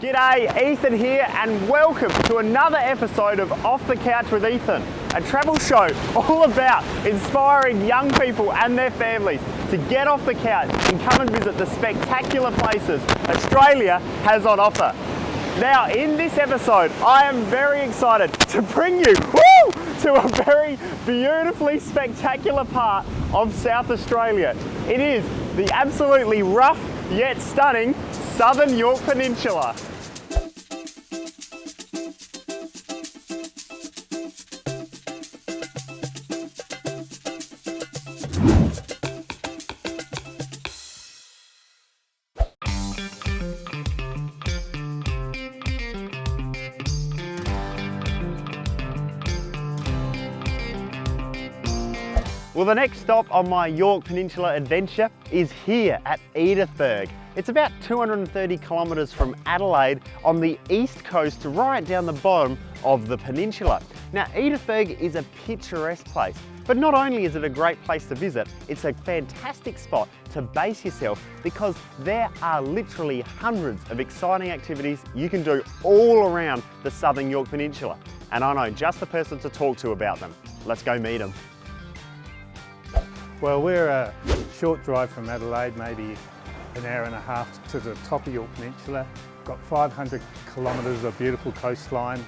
G'day, Ethan here, and welcome to another episode of Off the Couch with Ethan, a travel show all about inspiring young people and their families to get off the couch and come and visit the spectacular places Australia has on offer. Now, in this episode, I am very excited to bring you to a very beautifully spectacular part of South Australia. It is the absolutely rough yet stunning Southern Yorke Peninsula. Well, the next stop on my Yorke Peninsula adventure is here at Edithburgh. It's about 230 kilometres from Adelaide on the east coast right down the bottom of the peninsula. Now, Edithburgh is a picturesque place, but not only is it a great place to visit, it's a fantastic spot to base yourself because there are literally hundreds of exciting activities you can do all around the Southern Yorke Peninsula. And I know just the person to talk to about them. Let's go meet them. Well, we're a short drive from Adelaide, maybe an hour and a half to the top of Yorke Peninsula. Got 500 kilometres of beautiful coastline,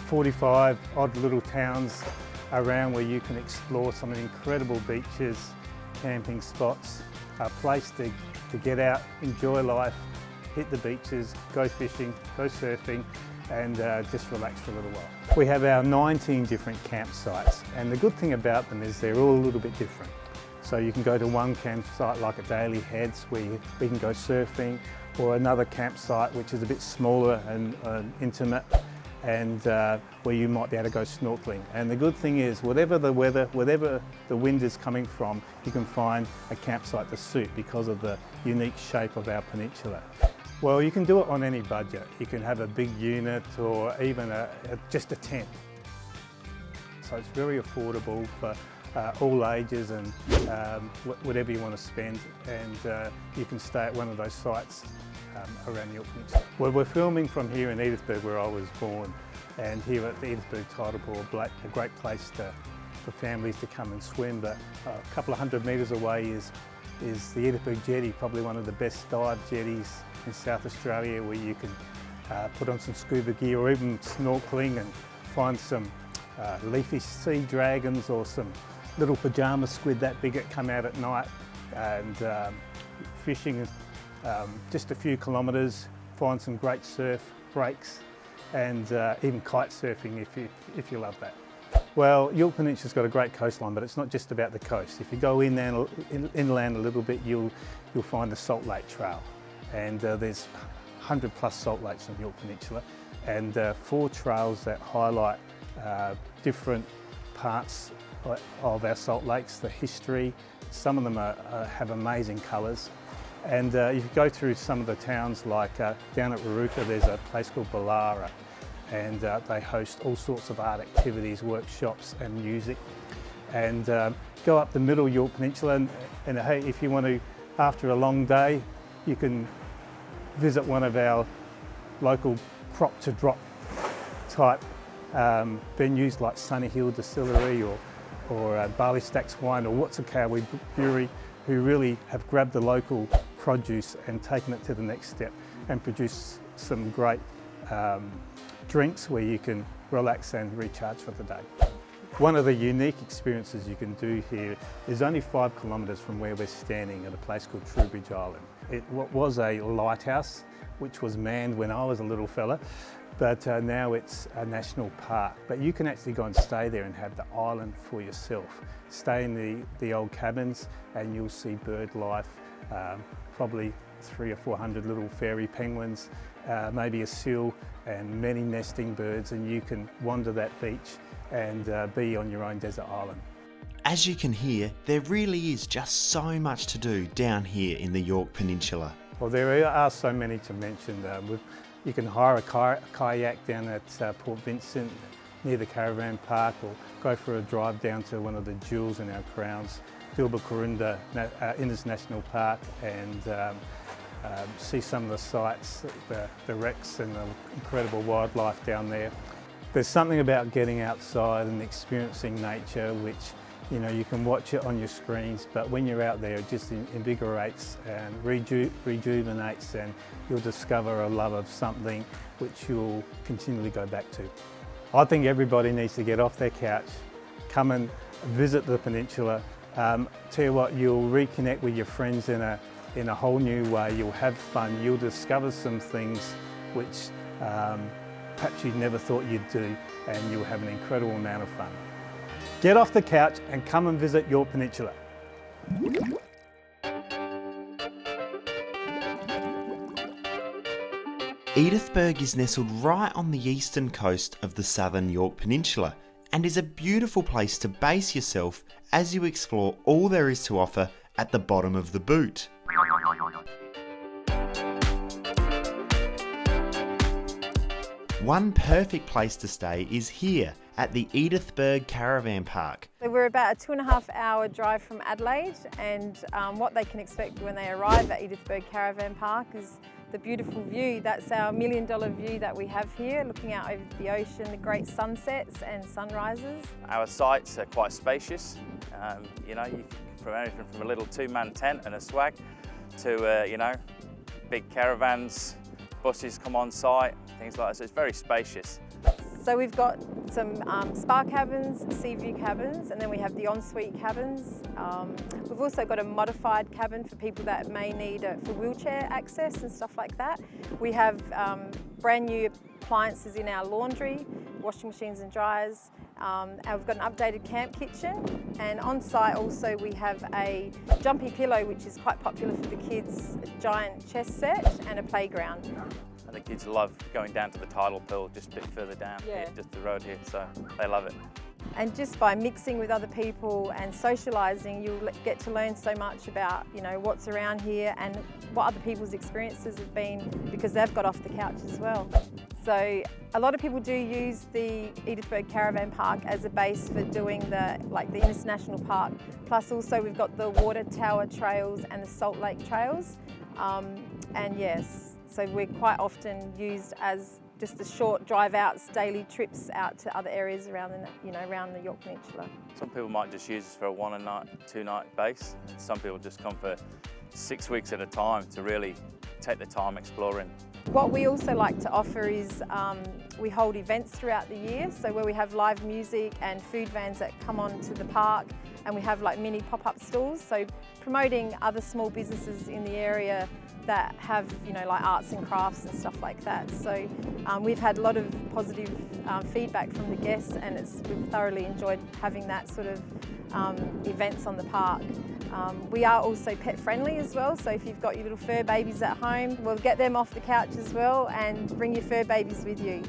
45 odd little towns around where you can explore some incredible beaches, camping spots, a place to get out, enjoy life, hit the beaches, go fishing, go surfing, and just relax for a little while. We have our 19 different campsites, and the good thing about them is they're all a little bit different. So you can go to one campsite like at Daly Heads where we can go surfing, or another campsite which is a bit smaller and intimate, and where you might be able to go snorkeling. And the good thing is, whatever the weather, whatever the wind is coming from, you can find a campsite to suit because of the unique shape of our peninsula. Well, you can do it on any budget. You can have a big unit or even just a tent. So it's very affordable for all ages and whatever you want to spend, and you can stay at one of those sites around Yorke Peninsula. Well, we're filming from here in Edithburgh where I was born, and here at the Edithburgh Tidal Pool, a great place for families to come and swim, but a couple of 100 metres away is the Edithburgh Jetty, probably one of the best dive jetties in South Australia, where you can put on some scuba gear or even snorkeling and find some leafy sea dragons or some little pyjama squid that big that come out at night, and fishing just a few kilometres, find some great surf breaks, and even kite surfing if you love that. Well, Yorke Peninsula's got a great coastline, but it's not just about the coast. If you go inland a little bit, you'll find the Salt Lake Trail, and there's 100 plus salt lakes on Yorke Peninsula, and 4 trails that highlight different parts of our salt lakes, the history. Some of them have amazing colours, and if you go through some of the towns, like down at Ruruka, there's a place called Ballara, and they host all sorts of art activities, workshops and music. And go up the middle Yorke Peninsula, and hey, if you want to, after a long day, you can visit one of our local crop to drop type venues like Sunny Hill Distillery or Barley Stacks Wine or Watsakawi Brewery, who really have grabbed the local produce and taken it to the next step and produced some great drinks where you can relax and recharge for the day. One of the unique experiences you can do here is only 5 kilometres from where we're standing at a place called Trowbridge Island. It was a lighthouse which was manned when I was a little fella, but now it's a national park. But you can actually go and stay there and have the island for yourself. Stay in the old cabins and you'll see bird life, probably 300 or 400 little fairy penguins, maybe a seal and many nesting birds, and you can wander that beach and be on your own desert island. As you can hear, there really is just so much to do down here in the Yorke Peninsula. Well, there are so many to mention. You can hire a kayak down at Port Vincent near the caravan park, or go for a drive down to one of the jewels in our crowns, Dilba Kurunda International Park, and see some of the sights, the wrecks and the incredible wildlife down there. There's something about getting outside and experiencing nature which, you know, you can watch it on your screens, but when you're out there it just invigorates and rejuvenates, and you'll discover a love of something which you'll continually go back to. I think everybody needs to get off their couch, come and visit the peninsula. Tell you what, you'll reconnect with your friends in a whole new way. You'll have fun, you'll discover some things which perhaps you never thought you'd do, and you'll have an incredible amount of fun. Get off the couch and come and visit Yorke Peninsula. Edithburgh is nestled right on the eastern coast of the Southern Yorke Peninsula and is a beautiful place to base yourself as you explore all there is to offer at the bottom of the boot. One perfect place to stay is here at the Edithburgh Caravan Park. So we're about a 2.5-hour drive from Adelaide, and what they can expect when they arrive at Edithburgh Caravan Park is the beautiful view. That's our $1 million view that we have here, looking out over the ocean, the great sunsets and sunrises. Our sites are quite spacious. You know, from anything from a little 2-man tent and a swag to, you know, big caravans, buses come on site, things like that. So it's very spacious. So we've got some spa cabins, sea view cabins, and then we have the ensuite cabins. We've also got a modified cabin for people that may need it for wheelchair access and stuff like that. We have brand new appliances in our laundry, washing machines and dryers. And we've got an updated camp kitchen, and on site also we have a jumpy pillow which is quite popular for the kids, a giant chess set and a playground. And the kids love going down to the tidal pool just a bit further down, Yeah. here, just the road here, so they love it. And just by mixing with other people and socialising, you'll get to learn so much about, you know, what's around here and what other people's experiences have been, because they've got off the couch as well. So a lot of people do use the Edithburgh Caravan Park as a base for doing the Innes National Park. Plus also we've got the Water Tower Trails and the Salt Lake Trails. And yes, so we're quite often used as just the short drive outs, daily trips out to other areas around around the Yorke Peninsula. Some people might just use us for a 1-night, 2-night base. Some people just come for 6 weeks at a time to really take the time exploring. What we also like to offer is we hold events throughout the year, so where we have live music and food vans that come onto the park, and we have like mini pop-up stalls, so promoting other small businesses in the area that have, you know, like arts and crafts and stuff like that. So we've had a lot of positive feedback from the guests, and we've thoroughly enjoyed having that sort of events on the park. We are also pet friendly as well, so if you've got your little fur babies at home, we'll get them off the couch as well and bring your fur babies with you.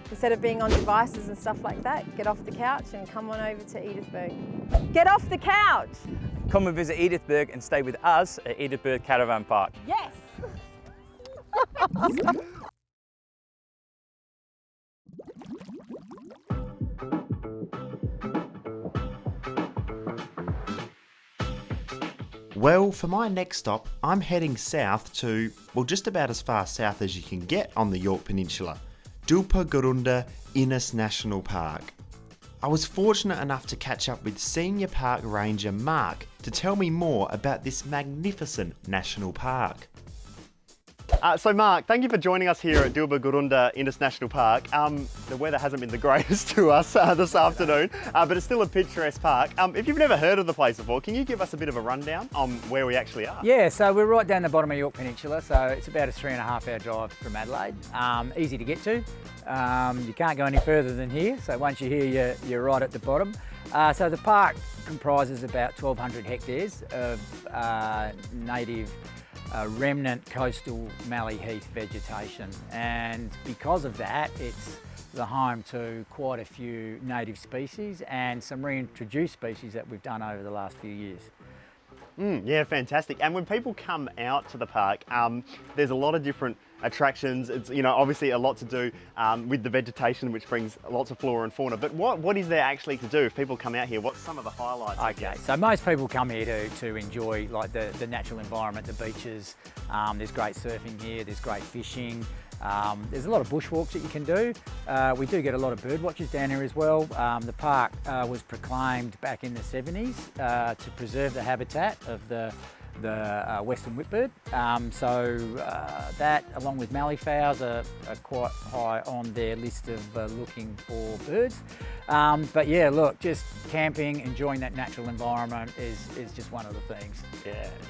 Instead of being on devices and stuff like that, get off the couch and come on over to Edithburgh. Get off the couch! Come and visit Edithburgh and stay with us at Edithburgh Caravan Park. Yes! Well, for my next stop, I'm heading south to, well, just about as far south as you can get on the Yorke Peninsula, Dulpa Innes National Park. I was fortunate enough to catch up with Senior Park Ranger Mark to tell me more about this magnificent national park. So Mark, thank you for joining us here at Dulpa Innes National Park. The weather hasn't been the greatest to us this afternoon, but it's still a picturesque park. If you've never heard of the place before, can you give us a bit of a rundown on where we actually are? Yeah, so we're right down the bottom of Yorke Peninsula, so it's about a 3.5-hour drive from Adelaide. Easy to get to. You can't go any further than here, so once you're here, you're right at the bottom. So the park comprises about 1,200 hectares of native remnant coastal mallee heath vegetation, and because of that it's the home to quite a few native species and some reintroduced species that we've done over the last few years. Yeah, fantastic. And when people come out to the park, there's a lot of different attractions. It's, you know, obviously a lot to do with the vegetation, which brings lots of flora and fauna. But what is there actually to do if people come out here? What's some of the highlights? Okay, so most people come here to enjoy like the natural environment, the beaches. There's great surfing here, there's great fishing. There's a lot of bushwalks that you can do. We do get a lot of bird watchers down here as well. The park was proclaimed back in the 70s to preserve the habitat of the western whipbird. That, along with malleefowls, are quite high on their list of looking for birds. But yeah, look, just camping, enjoying that natural environment is just one of the things.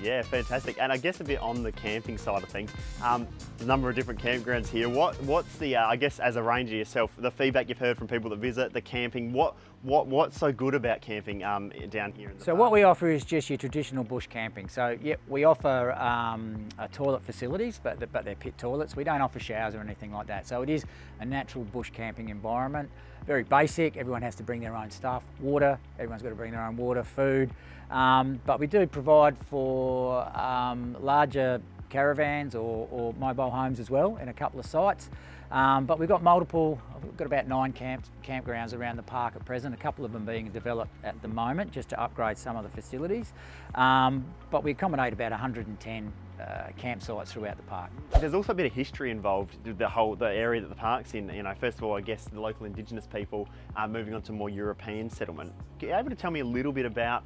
Yeah, fantastic. And I guess a bit on the camping side of things, there's a number of different campgrounds here. What's the, I guess as a ranger yourself, the feedback you've heard from people that visit, the camping, what's so good about camping down here in the park? What we offer is just your traditional bush camping. So yeah, we offer toilet facilities, but they're pit toilets. We don't offer showers or anything like that. So it is a natural bush camping environment. Very basic, everyone has to bring their own stuff. Water, everyone's got to bring their own water, food. But we do provide for larger caravans or mobile homes as well in a couple of sites. But we've got about 9 campgrounds around the park at present, a couple of them being developed at the moment just to upgrade some of the facilities. But we accommodate about 110 campsites throughout the park. There's also a bit of history involved with the area that the park's in. You know, first of all, I guess the local Indigenous people are moving on to more European settlement. Are you able to tell me a little bit about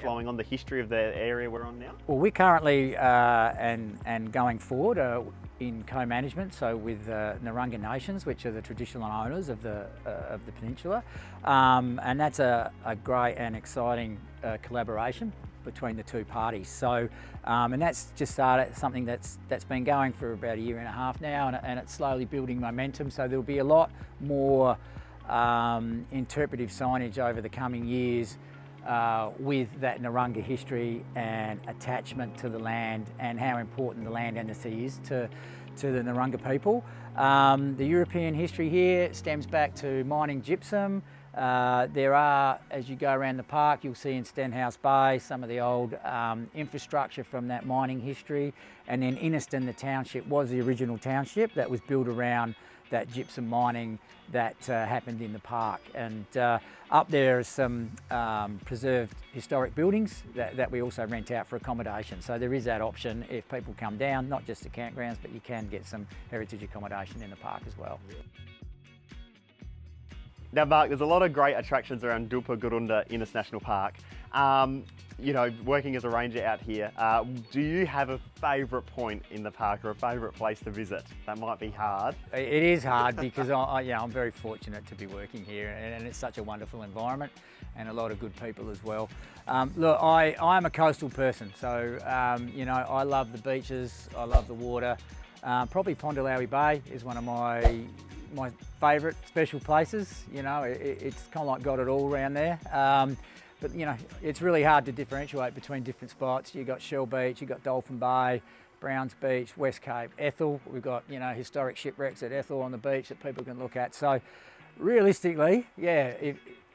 flowing on the history of the area we're on now? Well, we're currently and going forward in co-management, so with Narungga Nations, which are the traditional owners of the peninsula, and that's a great and exciting collaboration between the two parties. So, and that's just started something that's been going for about 1.5 years now, and it's slowly building momentum. So there'll be a lot more interpretive signage over the coming years with that Narungga history and attachment to the land and how important the land and the sea is to the Narungga people. The European history here stems back to mining gypsum. There are, as you go around the park, you'll see in Stenhouse Bay some of the old infrastructure from that mining history. And then Inniston, the township, was the original township that was built around that gypsum mining that happened in the park. And up there are some preserved historic buildings that we also rent out for accommodation. So there is that option if people come down, not just the campgrounds, but you can get some heritage accommodation in the park as well. Now, Mark, there's a lot of great attractions around Dulpa Gurunda Innis National Park. You know, working as a ranger out here, do you have a favourite point in the park or a favourite place to visit? That might be hard. It is hard because I'm very fortunate to be working here, and it's such a wonderful environment and a lot of good people as well. Look, I'm a coastal person, so you know, I love the beaches, I love the water. Probably Pondalawi Bay is one of my favourite special places. You know, it's kind of like got it all around there. But you know, it's really hard to differentiate between different spots. You've got Shell Beach, you've got Dolphin Bay, Browns Beach, West Cape, Ethel. We've got, you know, historic shipwrecks at Ethel on the beach that people can look at. So realistically, yeah,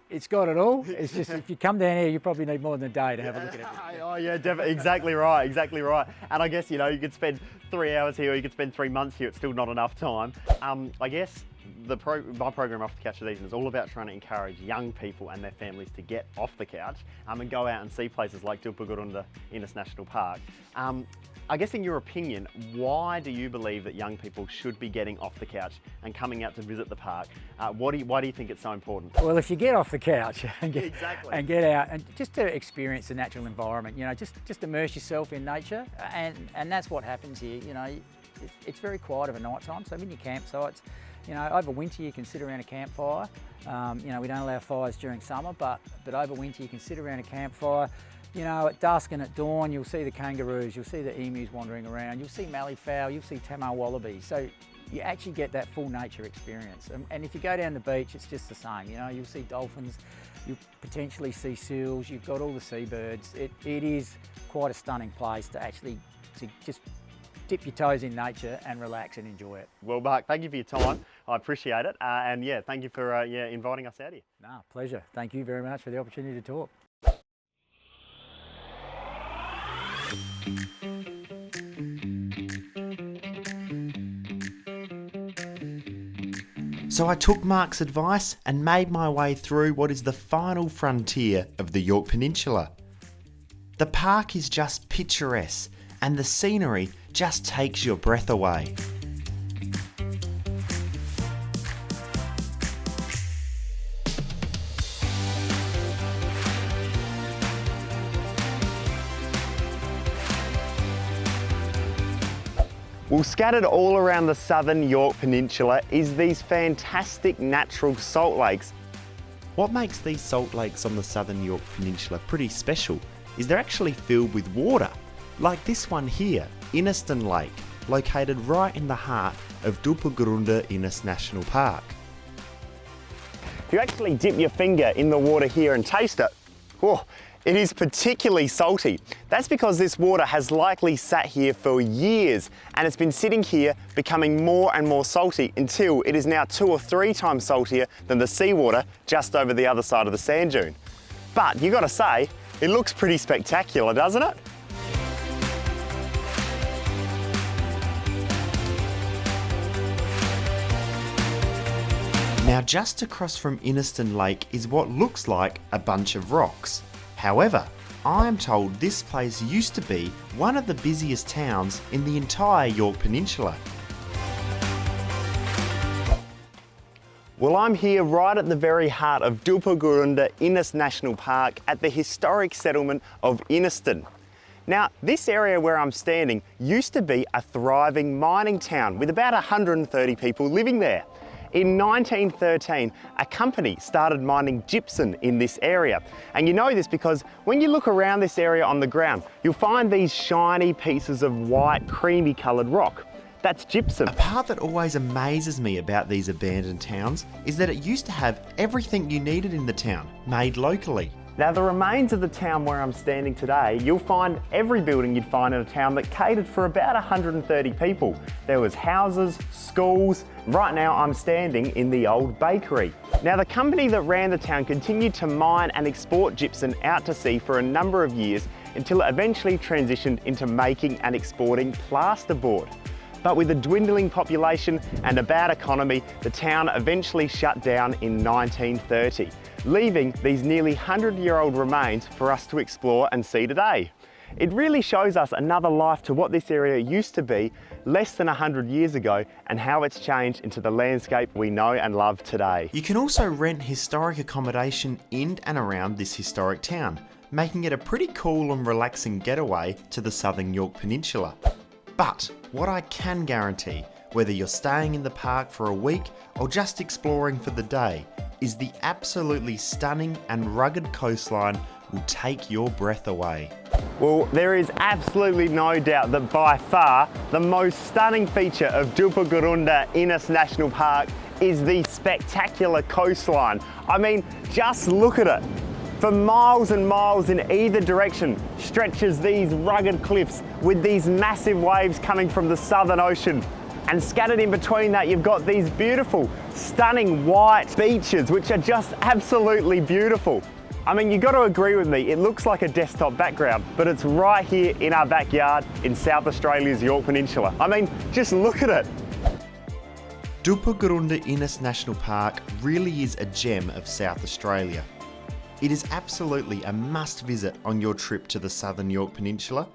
it's got it all. It's just if you come down here, you probably need more than a day to have a look at it. Oh yeah, definitely, exactly right. And I guess, you know, you could spend 3 hours here or you could spend 3 months here, it's still not enough time. I guess my program Off the Couch with Ethan is all about trying to encourage young people and their families to get off the couch and go out and see places like Dulpa Gurunda Innis National Park. I guess in your opinion, why do you believe that young people should be getting off the couch and coming out to visit the park? Why do you think it's so important? Well, if you get off the couch and get out and just to experience the natural environment, you know, just immerse yourself in nature, and that's what happens here. You know, it's very quiet of a night time, so in your campsites, you know, over winter you can sit around a campfire. You know, we don't allow fires during summer, but over winter you can sit around a campfire. You know, at dusk and at dawn, you'll see the kangaroos, you'll see the emus wandering around, you'll see malleefowl, you'll see tammar wallabies. So you actually get that full nature experience. And if you go down the beach, it's just the same. You know, you'll see dolphins, you'll potentially see seals, you've got all the seabirds. It is quite a stunning place to just dip your toes in nature and relax and enjoy it. Well, Mark, thank you for your time. I appreciate it. And yeah, thank you for inviting us out here. No, pleasure. Thank you very much for the opportunity to talk. So I took Mark's advice and made my way through what is the final frontier of the Yorke Peninsula. The park is just picturesque and the scenery just takes your breath away. Well, scattered all around the Southern Yorke Peninsula is these fantastic natural salt lakes. What makes these salt lakes on the Southern Yorke Peninsula pretty special is they're actually filled with water, like this one here, Inniston Lake, located right in the heart of Dulpagurunda Innis National Park. If you actually dip your finger in the water here and taste it, oh, it is particularly salty. That's because this water has likely sat here for years and it's been sitting here becoming more and more salty until it is now 2 or 3 times saltier than the seawater just over the other side of the sand dune. But you gotta say, it looks pretty spectacular, doesn't it? Now just across from Inniston Lake is what looks like a bunch of rocks. However, I am told this place used to be one of the busiest towns in the entire Yorke Peninsula. Well, I'm here right at the very heart of Dulpagurunda Innis National Park at the historic settlement of Inniston. Now, this area where I'm standing used to be a thriving mining town with about 130 people living there. In 1913, a company started mining gypsum in this area. And you know this because when you look around this area on the ground, you'll find these shiny pieces of white, creamy coloured rock. That's gypsum. A part that always amazes me about these abandoned towns is that it used to have everything you needed in the town, made locally. Now, the remains of the town where I'm standing today, you'll find every building you'd find in a town that catered for about 130 people. There was houses, schools. Right now I'm standing in the old bakery. Now, the company that ran the town continued to mine and export gypsum out to sea for a number of years until it eventually transitioned into making and exporting plasterboard. But with a dwindling population and a bad economy, the town eventually shut down in 1930, leaving these nearly 100-year-old remains for us to explore and see today. It really shows us another life to what this area used to be less than 100 years ago and how it's changed into the landscape we know and love today. You can also rent historic accommodation in and around this historic town, making it a pretty cool and relaxing getaway to the Southern Yorke Peninsula. But what I can guarantee, whether you're staying in the park for a week or just exploring for the day, is the absolutely stunning and rugged coastline will take your breath away. Well, there is absolutely no doubt that by far the most stunning feature of Dulpagurunda Innis National Park is the spectacular coastline. I mean, just look at it. For miles and miles in either direction stretches these rugged cliffs with these massive waves coming from the Southern Ocean. And scattered in between that, you've got these beautiful, stunning white beaches, which are just absolutely beautiful. I mean, you've got to agree with me, it looks like a desktop background, but it's right here in our backyard in South Australia's Yorke Peninsula. I mean, just look at it. Dulpagurunda Innis National Park really is a gem of South Australia. It is absolutely a must visit on your trip to the Southern Yorke Peninsula.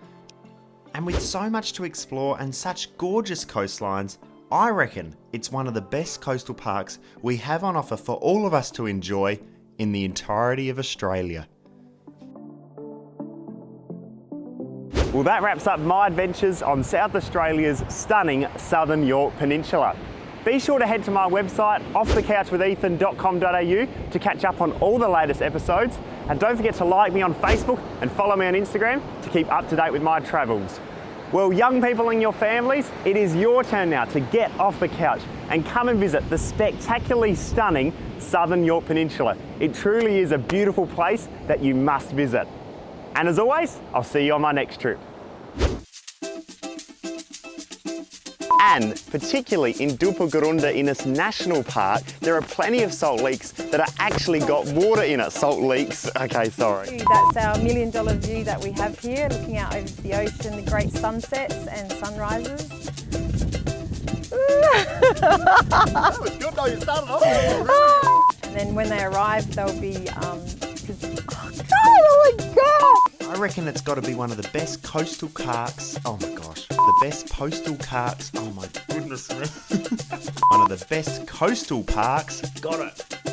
And with so much to explore and such gorgeous coastlines, I reckon it's one of the best coastal parks we have on offer for all of us to enjoy in the entirety of Australia. Well, that wraps up my adventures on South Australia's stunning Southern Yorke Peninsula. Be sure to head to my website, offthecouchwithethan.com.au, to catch up on all the latest episodes. And don't forget to like me on Facebook and follow me on Instagram to keep up to date with my travels. Well, young people and your families, it is your turn now to get off the couch and come and visit the spectacularly stunning Southern Yorke Peninsula. It truly is a beautiful place that you must visit. And as always, I'll see you on my next trip. And particularly in Dulpagurunda Innis National Park, there are plenty of salt leaks that are actually got water in it. Salt leaks, okay, sorry. That's our $1 million view that we have here, looking out over the ocean, the great sunsets and sunrises. That was good though, you started off really good. And then when they arrive, they'll be, oh my God! I reckon it's got to be one of the best coastal carks. Oh my gosh. The best postal carks. Oh my goodness me. One of the best coastal parks. Got it.